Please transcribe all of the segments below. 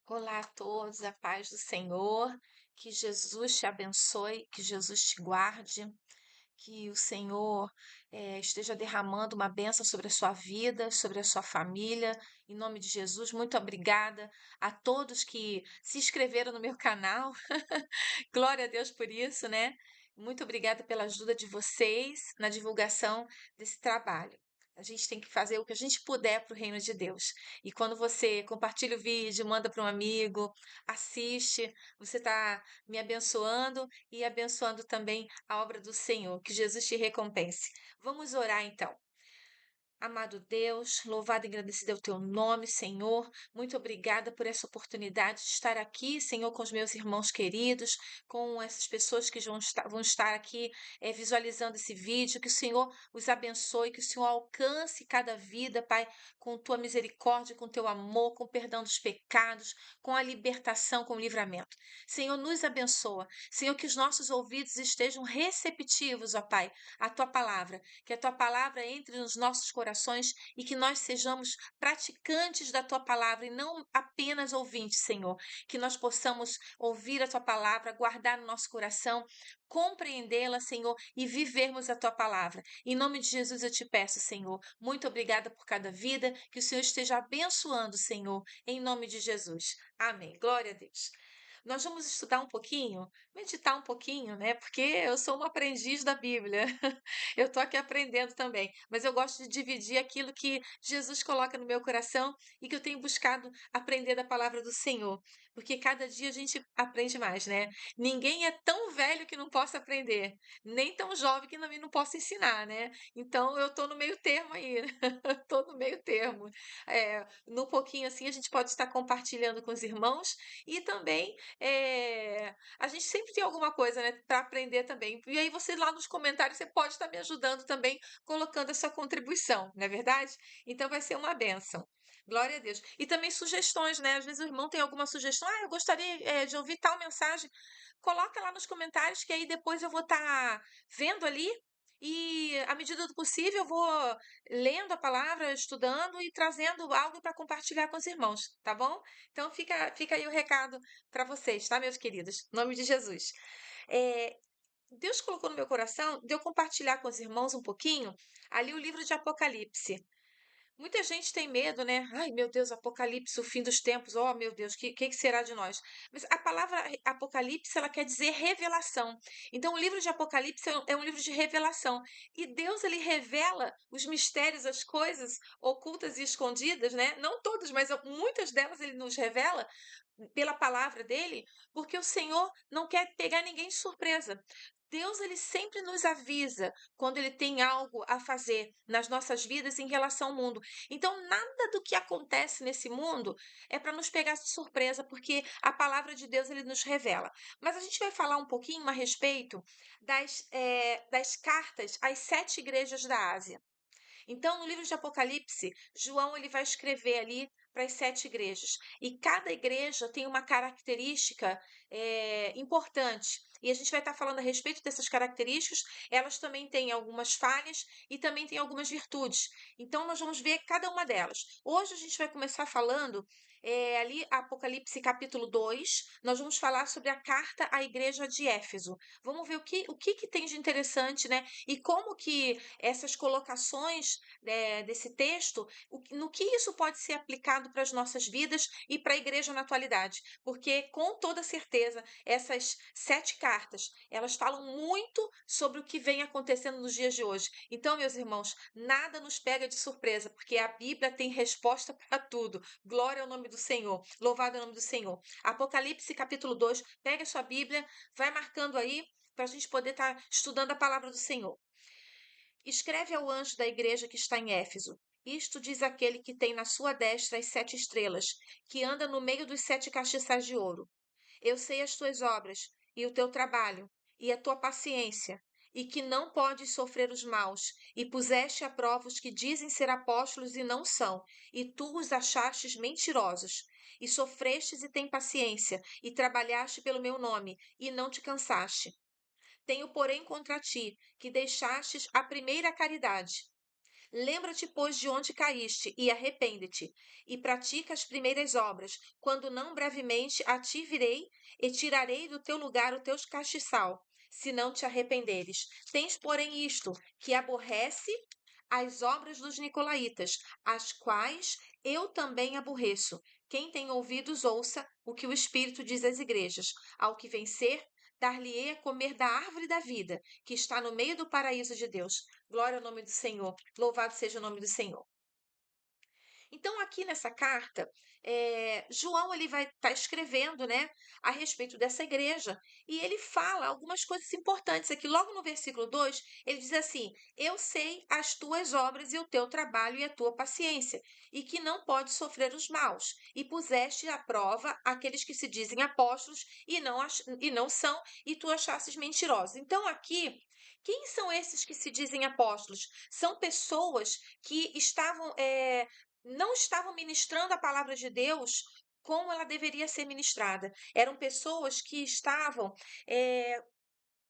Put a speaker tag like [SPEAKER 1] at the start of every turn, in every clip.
[SPEAKER 1] Olá a todos, a paz do Senhor, que Jesus te abençoe, que Jesus te guarde, que o Senhor esteja derramando uma bênção sobre a sua vida, sobre a sua família, em nome de Jesus. Muito obrigada a todos que se inscreveram no meu canal. Glória a Deus por isso, né? Muito obrigada pela ajuda de vocês na divulgação desse trabalho. A gente tem que fazer o que a gente puder para o reino de Deus. E quando você compartilha o vídeo, manda para um amigo, assiste, você está me abençoando e abençoando também a obra do Senhor. Que Jesus te recompense. Vamos orar então. Amado Deus, louvado e agradecido é o teu nome, Senhor. Muito obrigada por essa oportunidade de estar aqui, Senhor, com os meus irmãos queridos, com essas pessoas que vão estar aqui visualizando esse vídeo. Que o Senhor os abençoe, que o Senhor alcance cada vida, Pai, com tua misericórdia, com teu amor, com o perdão dos pecados, com a libertação, com o livramento. Senhor, nos abençoa. Senhor, que os nossos ouvidos estejam receptivos, ó Pai, à tua palavra, que a tua palavra entre nos nossos corações e que nós sejamos praticantes da tua palavra e não apenas ouvintes, Senhor. Que nós possamos ouvir a tua palavra, guardar no nosso coração, compreendê-la, Senhor, e vivermos a tua palavra. Em nome de Jesus eu te peço, Senhor, muito obrigada por cada vida, que o Senhor esteja abençoando, Senhor, em nome de Jesus. Amém. Glória a Deus. Nós vamos estudar um pouquinho, meditar um pouquinho, né? Porque eu sou uma aprendiz da Bíblia. Eu estou aqui aprendendo também, mas eu gosto de dividir aquilo que Jesus coloca no meu coração e que eu tenho buscado aprender da palavra do Senhor, porque cada dia a gente aprende mais, né? Ninguém é tão velho que não possa aprender, nem tão jovem que também não possa ensinar, né? Então eu estou no meio termo aí, estou no meio termo. No pouquinho assim a gente pode estar compartilhando com os irmãos e também a gente sempre tem alguma coisa, né, para aprender também. E aí você lá nos comentários você pode estar me ajudando também colocando a sua contribuição, não é verdade? Então vai ser uma bênção. Glória a Deus. E também sugestões, né? Às vezes o irmão tem alguma sugestão. Ah, eu gostaria, de ouvir tal mensagem. Coloca lá nos comentários que aí depois eu vou estar vendo ali e, à medida do possível, eu vou lendo a palavra, estudando e trazendo algo para compartilhar com os irmãos, tá bom? Então fica aí o recado para vocês, tá, meus queridos? Em nome de Jesus. É, Deus colocou no meu coração de eu compartilhar com os irmãos um pouquinho ali o livro de Apocalipse. Muita gente tem medo, né? Ai, meu Deus, Apocalipse, o fim dos tempos. Oh, meu Deus, que será de nós? Mas a palavra Apocalipse, ela quer dizer revelação. Então, o livro de Apocalipse é um livro de revelação. E Deus, ele revela os mistérios, as coisas ocultas e escondidas, né? Não todas, mas muitas delas ele nos revela pela palavra dele, porque o Senhor não quer pegar ninguém de surpresa. Deus ele sempre nos avisa quando ele tem algo a fazer nas nossas vidas em relação ao mundo. Então, nada do que acontece nesse mundo é para nos pegar de surpresa, porque a palavra de Deus ele nos revela. Mas a gente vai falar um pouquinho a respeito das cartas às 7 igrejas da Ásia. Então, no livro de Apocalipse, João ele vai escrever ali para as 7 igrejas. E cada igreja tem uma característica importante. E a gente vai estar falando a respeito dessas características. Elas também têm algumas falhas e também têm algumas virtudes. Então, nós vamos ver cada uma delas. Hoje a gente vai começar falando ali, Apocalipse capítulo 2. Nós vamos falar sobre a carta à igreja de Éfeso. Vamos ver o que tem de interessante, né? E como que essas colocações desse texto, no que isso pode ser aplicado para as nossas vidas e para a igreja na atualidade. Porque, com toda certeza, essas 7 cartas, elas falam muito sobre o que vem acontecendo nos dias de hoje. Então, meus irmãos, nada nos pega de surpresa, porque a Bíblia tem resposta para tudo. Glória ao nome do Senhor. Louvado é o nome do Senhor. Apocalipse, capítulo 2. Pega a sua Bíblia, vai marcando aí, para a gente poder estar estudando a palavra do Senhor. Escreve ao anjo da igreja que está em Éfeso. Isto diz aquele que tem na sua destra as 7 estrelas, que anda no meio dos 7 castiçais de ouro. Eu sei as tuas obras, e o teu trabalho, e a tua paciência, e que não podes sofrer os maus, e puseste à prova os que dizem ser apóstolos e não são, e tu os achastes mentirosos. E sofrestes e tem paciência, e trabalhaste pelo meu nome, e não te cansaste. Tenho, porém, contra ti que deixastes a primeira caridade. Lembra-te, pois, de onde caíste, e arrepende-te, e pratica as primeiras obras. Quando não, brevemente a ti virei, e tirarei do teu lugar o teu castiçal, se não te arrependeres. Tens, porém, isto, que aborrece as obras dos nicolaítas, as quais eu também aborreço. Quem tem ouvidos, ouça o que o Espírito diz às igrejas. Ao que vencer, dar-lhe-ei a comer da árvore da vida, que está no meio do paraíso de Deus. Glória ao nome do Senhor. Louvado seja o nome do Senhor. Então, aqui nessa carta, João ele vai estar escrevendo, né, a respeito dessa igreja, e ele fala algumas coisas importantes aqui. Logo no versículo 2, ele diz assim: Eu sei as tuas obras e o teu trabalho e a tua paciência, e que não podes sofrer os maus, e puseste à prova aqueles que se dizem apóstolos e não são, e tu achastes mentirosos. Então, aqui, quem são esses que se dizem apóstolos? São pessoas que não estavam ministrando a palavra de Deus como ela deveria ser ministrada. Eram pessoas que estavam eh,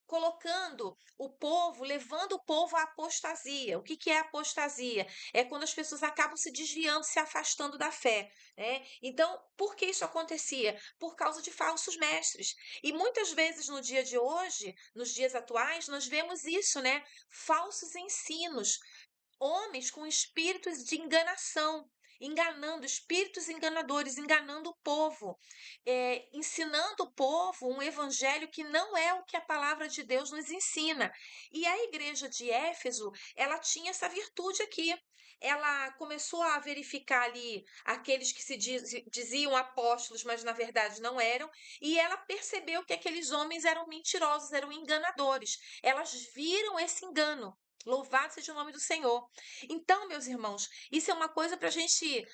[SPEAKER 1] colocando o povo, levando o povo à apostasia. O que que é apostasia? É quando as pessoas acabam se desviando, se afastando da fé, né? Então, por que isso acontecia? Por causa de falsos mestres. E muitas vezes no dia de hoje, nos dias atuais, nós vemos isso, né? Falsos ensinos, homens com espíritos de enganação, enganando, espíritos enganadores, enganando o povo, ensinando o povo um evangelho que não é o que a palavra de Deus nos ensina. E a igreja de Éfeso, ela tinha essa virtude aqui. Ela começou a verificar ali aqueles que diziam apóstolos, mas na verdade não eram, e ela percebeu que aqueles homens eram mentirosos, eram enganadores. Elas viram esse engano. Louvado seja o nome do Senhor. Então, meus irmãos, isso é uma coisa para a gente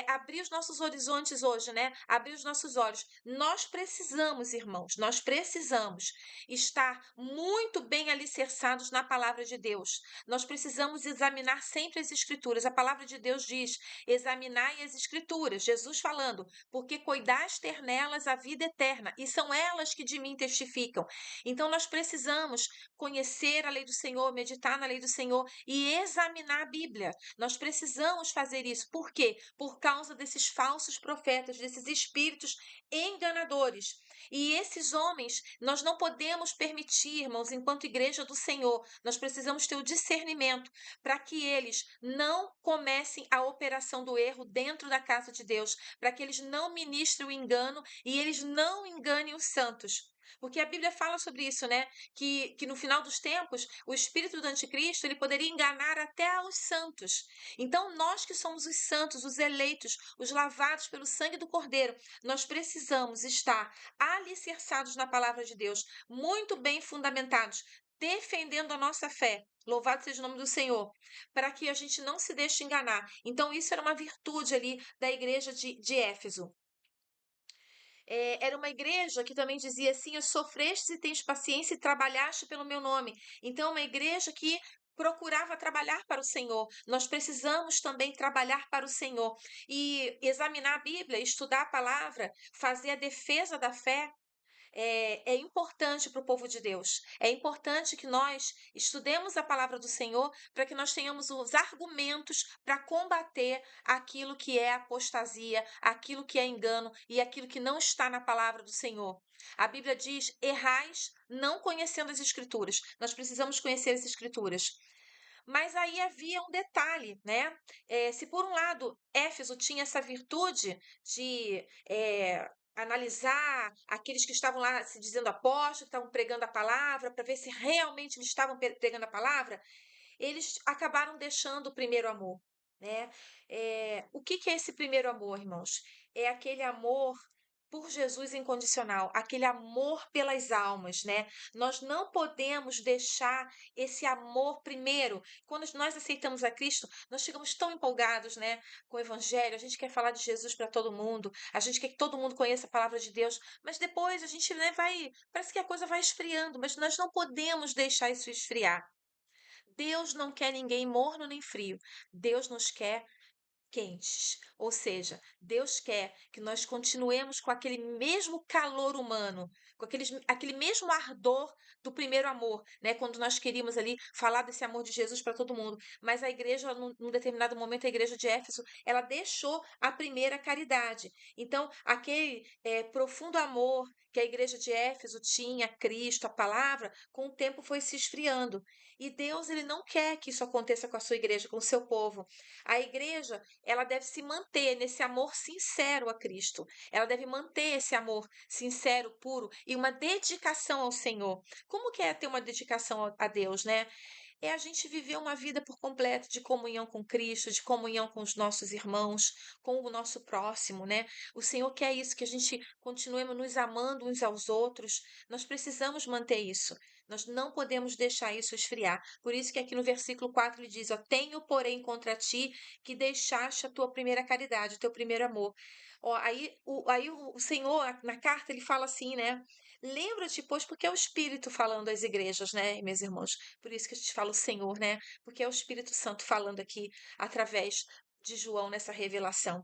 [SPEAKER 1] abrir os nossos horizontes hoje, né? Abrir os nossos olhos. Nós precisamos, irmãos, nós precisamos estar muito bem alicerçados na palavra de Deus. Nós precisamos examinar sempre as Escrituras. A palavra de Deus diz: examinai as Escrituras. Jesus falando, porque cuidaste ter nelas a vida eterna, e são elas que de mim testificam. Então, nós precisamos conhecer a lei do Senhor, meditar na lei do Senhor e examinar a Bíblia. Nós precisamos fazer isso. Por quê? Por causa desses falsos profetas, desses espíritos enganadores. E esses homens, nós não podemos permitir, irmãos, enquanto igreja do Senhor, nós precisamos ter o discernimento para que eles não comecem a operação do erro dentro da casa de Deus, para que eles não ministrem o engano e eles não enganem os santos. Porque a Bíblia fala sobre isso, né? Que no final dos tempos, o espírito do anticristo, ele poderia enganar até aos santos. Então, nós que somos os santos, os eleitos, os lavados pelo sangue do Cordeiro, nós precisamos estar alicerçados na palavra de Deus, muito bem fundamentados, defendendo a nossa fé. Louvado seja o nome do Senhor, para que a gente não se deixe enganar. Então, isso era uma virtude ali da igreja de Éfeso. Era uma igreja que também dizia assim: sofreste e tens paciência e trabalhaste pelo meu nome. Então, uma igreja que procurava trabalhar para o Senhor. Nós precisamos também trabalhar para o Senhor e examinar a Bíblia, estudar a palavra, fazer a defesa da fé é importante para o povo de Deus. É importante que nós estudemos a palavra do Senhor para que nós tenhamos os argumentos para combater aquilo que é apostasia, aquilo que é engano e aquilo que não está na palavra do Senhor. A Bíblia diz: errais não conhecendo as Escrituras. Nós precisamos conhecer as Escrituras. Mas aí havia um detalhe, né? Se por um lado Éfeso tinha essa virtude de analisar aqueles que estavam lá se dizendo apóstolos, que estavam pregando a palavra, para ver se realmente eles estavam pregando a palavra, eles acabaram deixando o primeiro amor, né? O que que é esse primeiro amor, irmãos? É aquele amor por Jesus incondicional, aquele amor pelas almas, né? Nós não podemos deixar esse amor primeiro. Quando nós aceitamos a Cristo, nós ficamos tão empolgados, né, com o Evangelho. A gente quer falar de Jesus para todo mundo. A gente quer que todo mundo conheça a palavra de Deus. Mas depois a gente, né, parece que a coisa vai esfriando. Mas nós não podemos deixar isso esfriar. Deus não quer ninguém morno nem frio. Deus nos quer quentes. Ou seja, Deus quer que nós continuemos com aquele mesmo calor humano, com aquele mesmo ardor do primeiro amor, né? Quando nós queríamos ali falar desse amor de Jesus para todo mundo. Mas a igreja, num determinado momento, a igreja de Éfeso, ela deixou a primeira caridade. Então, aquele profundo amor que a igreja de Éfeso tinha, Cristo, a palavra, com o tempo foi se esfriando. E Deus, ele não quer que isso aconteça com a sua igreja, com o seu povo. A igreja, ela deve se manter nesse amor sincero a Cristo. Ela deve manter esse amor sincero, puro e uma dedicação ao Senhor. Como que é ter uma dedicação a Deus, né? É a gente viver uma vida por completo de comunhão com Cristo, de comunhão com os nossos irmãos, com o nosso próximo, né? O Senhor quer isso, que a gente continuemos nos amando uns aos outros. Nós precisamos manter isso. Nós não podemos deixar isso esfriar. Por isso que aqui no versículo 4 ele diz, ó, tenho, porém, contra ti que deixaste a tua primeira caridade, o teu primeiro amor. Ó, aí o Senhor, na carta, ele fala assim, né? Lembra-te, pois, porque é o Espírito falando às igrejas, né, meus irmãos? Por isso que a gente fala o Senhor, né? Porque é o Espírito Santo falando aqui através de João nessa revelação.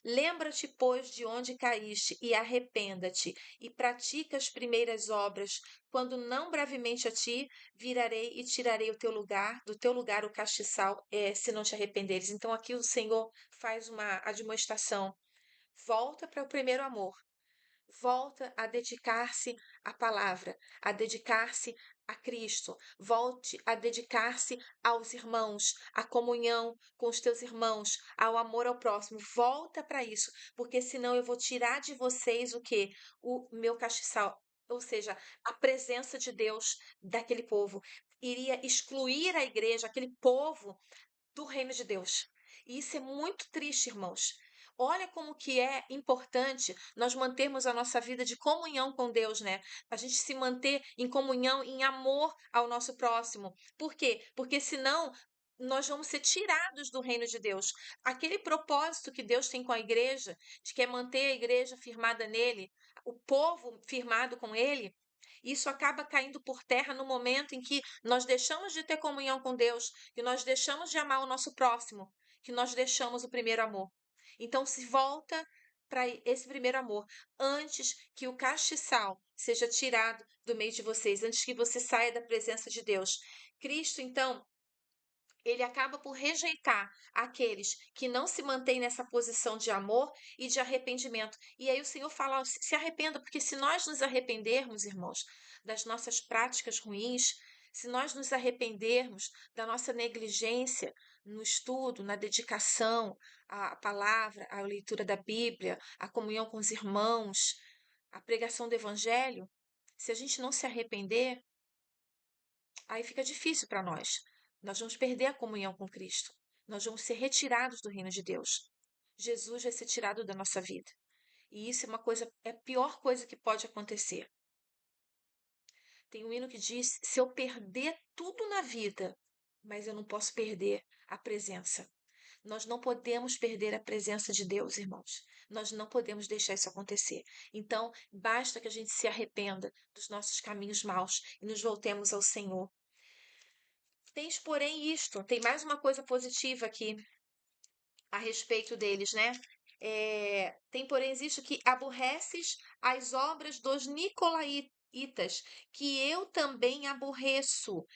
[SPEAKER 1] Lembra-te, pois, de onde caíste e arrependa-te e pratica as primeiras obras. Quando não brevemente a ti, virarei e tirarei do teu lugar o castiçal, se não te arrependeres. Então aqui o Senhor faz uma admoestação. Volta para o primeiro amor. Volta a dedicar-se à palavra, a dedicar-se a Cristo. Volte a dedicar-se aos irmãos, à comunhão com os teus irmãos, ao amor ao próximo. Volta para isso, porque senão eu vou tirar de vocês o quê? O meu castiçal, ou seja, a presença de Deus daquele povo. Iria excluir a igreja, aquele povo do reino de Deus. E isso é muito triste, irmãos. Olha como que é importante nós mantermos a nossa vida de comunhão com Deus, né? A gente se manter em comunhão, em amor ao nosso próximo. Por quê? Porque senão nós vamos ser tirados do reino de Deus. Aquele propósito que Deus tem com a igreja, de que é manter a igreja firmada nele, o povo firmado com ele, isso acaba caindo por terra no momento em que nós deixamos de ter comunhão com Deus, que nós deixamos de amar o nosso próximo, que nós deixamos o primeiro amor. Então, se volta para esse primeiro amor, antes que o castiçal seja tirado do meio de vocês, antes que você saia da presença de Deus. Cristo, então, ele acaba por rejeitar aqueles que não se mantêm nessa posição de amor e de arrependimento. E aí o Senhor fala: "Ó, se arrependa, porque se nós nos arrependermos, irmãos, das nossas práticas ruins, se nós nos arrependermos da nossa negligência no estudo, na dedicação à palavra, à leitura da Bíblia, à comunhão com os irmãos, à pregação do Evangelho, se a gente não se arrepender, aí fica difícil para nós. Nós vamos perder a comunhão com Cristo. Nós vamos ser retirados do reino de Deus. Jesus vai ser tirado da nossa vida. E isso é uma coisa, é a pior coisa que pode acontecer. Tem um hino que diz: se eu perder tudo na vida, mas eu não posso perder a presença. Nós não podemos perder a presença de Deus, irmãos. Nós não podemos deixar isso acontecer. Então, basta que a gente se arrependa dos nossos caminhos maus e nos voltemos ao Senhor. Tens, porém, isto, tem mais uma coisa positiva aqui a respeito deles, né? Tem, porém, isto que aborreces as obras dos nicolaítas, que eu também aborreço.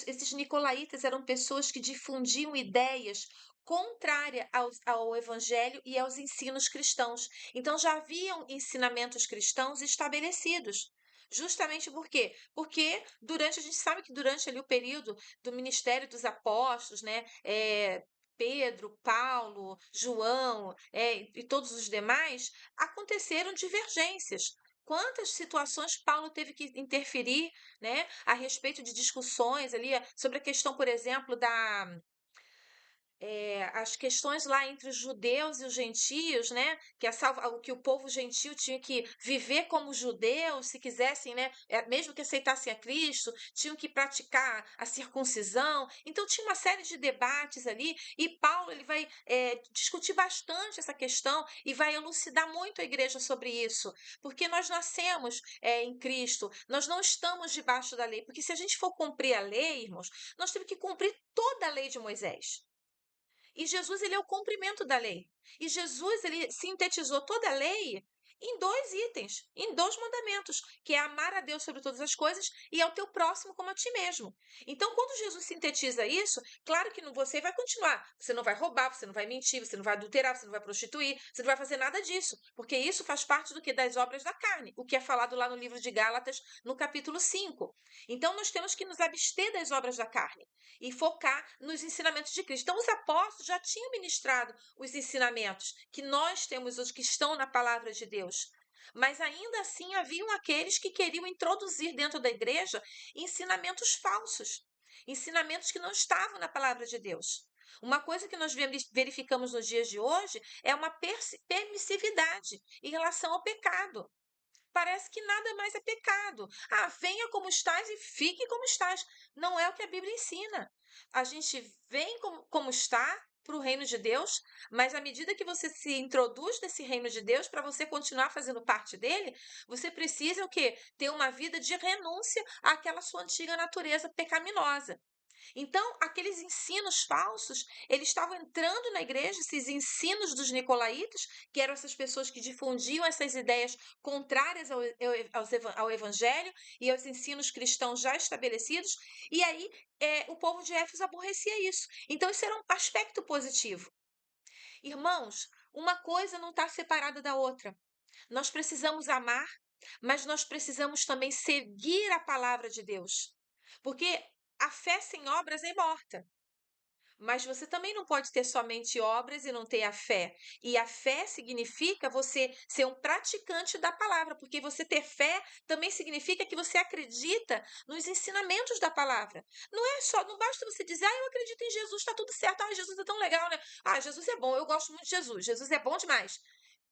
[SPEAKER 1] Esses nicolaítas eram pessoas que difundiam ideias contrárias ao evangelho e aos ensinos cristãos. Então já haviam ensinamentos cristãos estabelecidos. Justamente por quê? Porque a gente sabe que durante ali o período do ministério dos apóstolos, né, Pedro, Paulo, João, e todos os demais, aconteceram divergências. Quantas situações Paulo teve que interferir, né, a respeito de discussões ali sobre a questão, por exemplo, as questões lá entre os judeus e os gentios, né? Que o povo gentio tinha que viver como judeus, se quisessem, né? Mesmo que aceitassem a Cristo, tinham que praticar a circuncisão. Então tinha uma série de debates ali e Paulo ele vai discutir bastante essa questão e vai elucidar muito a igreja sobre isso, porque nós nascemos em Cristo, nós não estamos debaixo da lei, porque se a gente for cumprir a lei, irmãos, nós temos que cumprir toda a lei de Moisés. E Jesus, ele é o cumprimento da lei. E Jesus, ele sintetizou toda a lei em 2 itens, em 2 mandamentos, que é amar a Deus sobre todas as coisas e ao teu próximo como a ti mesmo. Então, quando Jesus sintetiza isso, claro que você vai continuar. Você não vai roubar, você não vai mentir, você não vai adulterar, você não vai prostituir, você não vai fazer nada disso, porque isso faz parte do que? Das obras da carne, o que é falado lá no livro de Gálatas, no capítulo 5. Então, nós temos que nos abster das obras da carne e focar nos ensinamentos de Cristo. Então, os apóstolos já tinham ministrado os ensinamentos que nós temos, os que estão na palavra de Deus. Mas ainda assim haviam aqueles que queriam introduzir dentro da igreja ensinamentos falsos, ensinamentos que não estavam na palavra de Deus. Uma coisa que nós verificamos nos dias de hoje é uma permissividade em relação ao pecado. Parece que nada mais é pecado. Ah, venha como estás e fique como estás. Não é o que a Bíblia ensina. A gente vem como está para o reino de Deus, mas à medida que você se introduz nesse reino de Deus, para você continuar fazendo parte dele, você precisa o quê? Ter uma vida de renúncia àquela sua antiga natureza pecaminosa. Então, aqueles ensinos falsos, eles estavam entrando na igreja, esses ensinos dos nicolaítas, que eram essas pessoas que difundiam essas ideias contrárias ao evangelho e aos ensinos cristãos já estabelecidos, e aí o povo de Éfeso aborrecia isso. Então, isso era um aspecto positivo. Irmãos, uma coisa não está separada da outra. Nós precisamos amar, mas nós precisamos também seguir a palavra de Deus. Porque a fé sem obras é morta. Mas você também não pode ter somente obras e não ter a fé. E a fé significa você ser um praticante da palavra, porque você ter fé também significa que você acredita nos ensinamentos da palavra. Não basta você dizer, eu acredito em Jesus, está tudo certo, Jesus é tão legal, né? Jesus é bom, eu gosto muito de Jesus, Jesus é bom demais.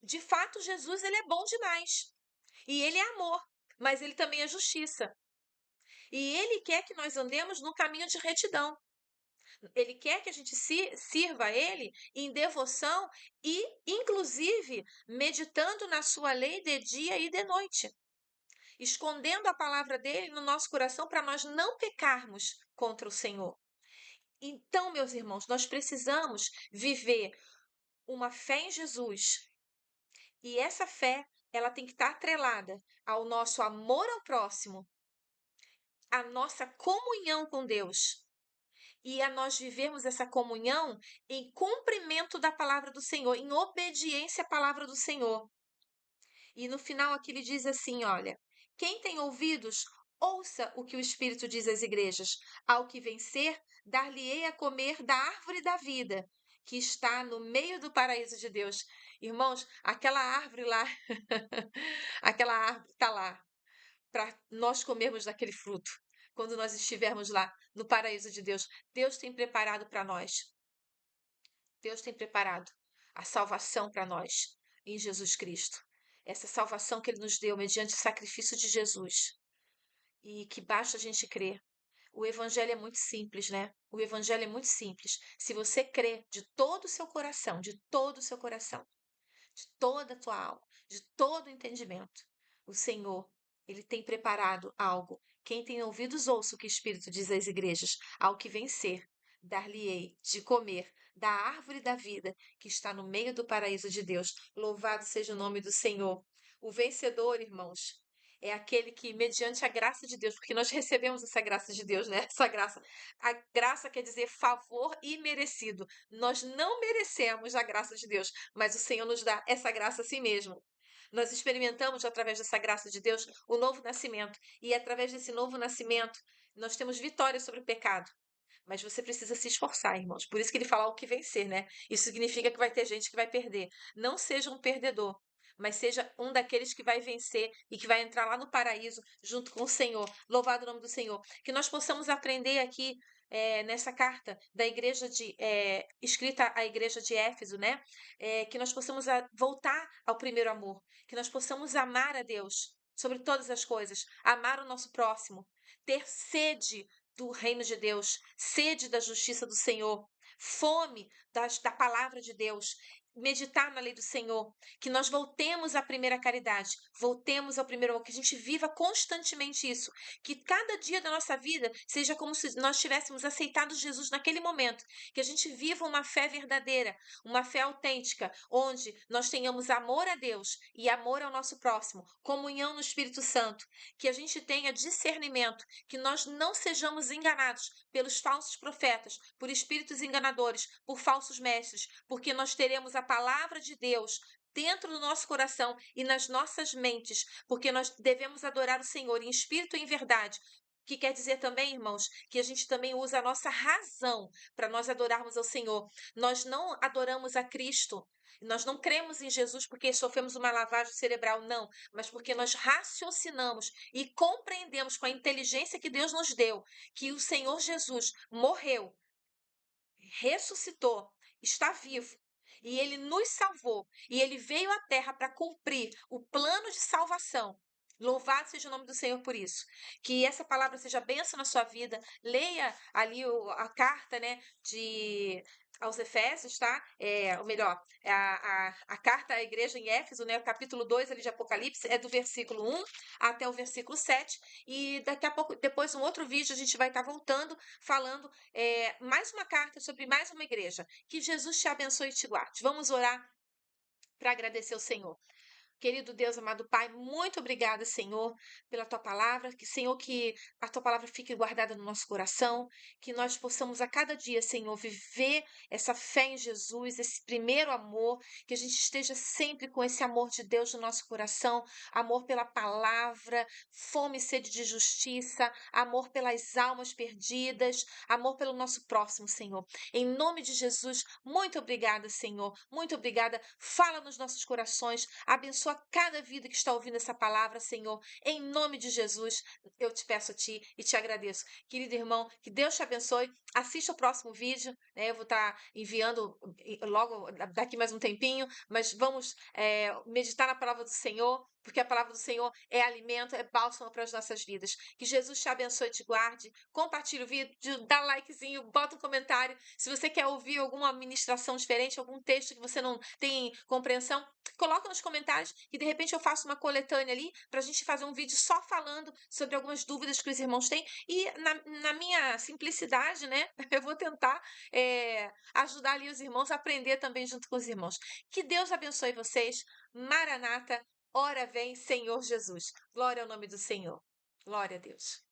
[SPEAKER 1] De fato, Jesus, ele é bom demais. E ele é amor, mas ele também é justiça. E ele quer que nós andemos no caminho de retidão. Ele quer que a gente sirva a ele em devoção e, inclusive, meditando na sua lei de dia e de noite, escondendo a palavra dele no nosso coração para nós não pecarmos contra o Senhor. Então, meus irmãos, nós precisamos viver uma fé em Jesus. E essa fé, ela tem que estar atrelada ao nosso amor ao próximo, à nossa comunhão com Deus e a nós vivermos essa comunhão em cumprimento da palavra do Senhor, em obediência à palavra do Senhor. E no final aqui ele diz assim, olha, quem tem ouvidos, ouça o que o Espírito diz às igrejas. Ao que vencer, dar-lhe-ei a comer da árvore da vida, que está no meio do paraíso de Deus. Irmãos, aquela árvore lá, aquela árvore está lá, para nós comermos daquele fruto. Quando nós estivermos lá no paraíso de Deus, Deus tem preparado para nós. Deus tem preparado a salvação para nós em Jesus Cristo. Essa salvação que ele nos deu mediante o sacrifício de Jesus. E que basta a gente crer. O evangelho é muito simples, né? O evangelho é muito simples. Se você crê de todo o seu coração, de todo o seu coração, de toda a tua alma, de todo o entendimento, o Senhor, ele tem preparado algo. Quem tem ouvidos, ouça o que o Espírito diz às igrejas. Ao que vencer, dar-lhe-ei de comer da árvore da vida que está no meio do paraíso de Deus. Louvado seja o nome do Senhor. O vencedor, irmãos, é aquele que, mediante a graça de Deus, porque nós recebemos essa graça de Deus, né? Essa graça. A graça quer dizer favor imerecido. Nós não merecemos a graça de Deus, mas o Senhor nos dá essa graça a si mesmo. Nós experimentamos, através dessa graça de Deus, o novo nascimento. E através desse novo nascimento, nós temos vitória sobre o pecado. Mas você precisa se esforçar, irmãos. Por isso que ele fala o que vencer, né? Isso significa que vai ter gente que vai perder. Não seja um perdedor, mas seja um daqueles que vai vencer e que vai entrar lá no paraíso junto com o Senhor. Louvado o nome do Senhor. Que nós possamos aprender aqui nessa carta da igreja escrita à igreja de Éfeso, né? Que nós possamos voltar ao primeiro amor, que nós possamos amar a Deus sobre todas as coisas, amar o nosso próximo, ter sede do reino de Deus, sede da justiça do Senhor, fome da palavra de Deus, meditar na lei do Senhor, que nós voltemos à primeira caridade, voltemos ao primeiro amor, que a gente viva constantemente isso, que cada dia da nossa vida seja como se nós tivéssemos aceitado Jesus naquele momento, que a gente viva uma fé verdadeira, uma fé autêntica, onde nós tenhamos amor a Deus e amor ao nosso próximo, comunhão no Espírito Santo, que a gente tenha discernimento, que nós não sejamos enganados pelos falsos profetas, por espíritos enganadores, por falsos mestres, porque nós teremos a palavra de Deus dentro do nosso coração e nas nossas mentes, porque nós devemos adorar o Senhor em espírito e em verdade. Que quer dizer também, irmãos, que a gente também usa a nossa razão para nós adorarmos ao Senhor. Nós não adoramos a Cristo, nós não cremos em Jesus porque sofremos uma lavagem cerebral, não, mas porque nós raciocinamos e compreendemos com a inteligência que Deus nos deu que o Senhor Jesus morreu, ressuscitou, está vivo. E ele nos salvou. E ele veio à terra para cumprir o plano de salvação. Louvado seja o nome do Senhor por isso. Que essa palavra seja bênção na sua vida. Leia ali a carta, né, aos Efésios, tá? Ou melhor, a carta à igreja em Éfeso, né, o capítulo 2 ali de Apocalipse, é do versículo 1 até o versículo 7. E daqui a pouco, depois, um outro vídeo, a gente vai estar voltando, falando mais uma carta sobre mais uma igreja. Que Jesus te abençoe e te guarde. Vamos orar para agradecer ao Senhor. Querido Deus, amado Pai, muito obrigada, Senhor, pela tua palavra. Que, Senhor, que a tua palavra fique guardada no nosso coração, que nós possamos a cada dia, Senhor, viver essa fé em Jesus, esse primeiro amor, que a gente esteja sempre com esse amor de Deus no nosso coração, amor pela palavra, fome e sede de justiça, amor pelas almas perdidas, amor pelo nosso próximo, Senhor. Em nome de Jesus, muito obrigada, Senhor, muito obrigada. Fala nos nossos corações, abençoa cada vida que está ouvindo essa palavra, Senhor. Em nome de Jesus, eu te peço a ti e te agradeço. Querido irmão, que Deus te abençoe. Assista o próximo vídeo, né? Eu vou estar enviando logo daqui mais um tempinho, mas vamos meditar na palavra do Senhor, porque a palavra do Senhor é alimento, é bálsamo para as nossas vidas. Que Jesus te abençoe e te guarde. Compartilhe o vídeo, dá likezinho, bota um comentário. Se você quer ouvir alguma ministração diferente, algum texto que você não tem compreensão, coloca nos comentários e de repente eu faço uma coletânea ali para a gente fazer um vídeo só falando sobre algumas dúvidas que os irmãos têm. E na minha simplicidade, né, eu vou tentar ajudar ali os irmãos a aprender também junto com os irmãos. Que Deus abençoe vocês. Maranata, ora vem, Senhor Jesus. Glória ao nome do Senhor. Glória a Deus.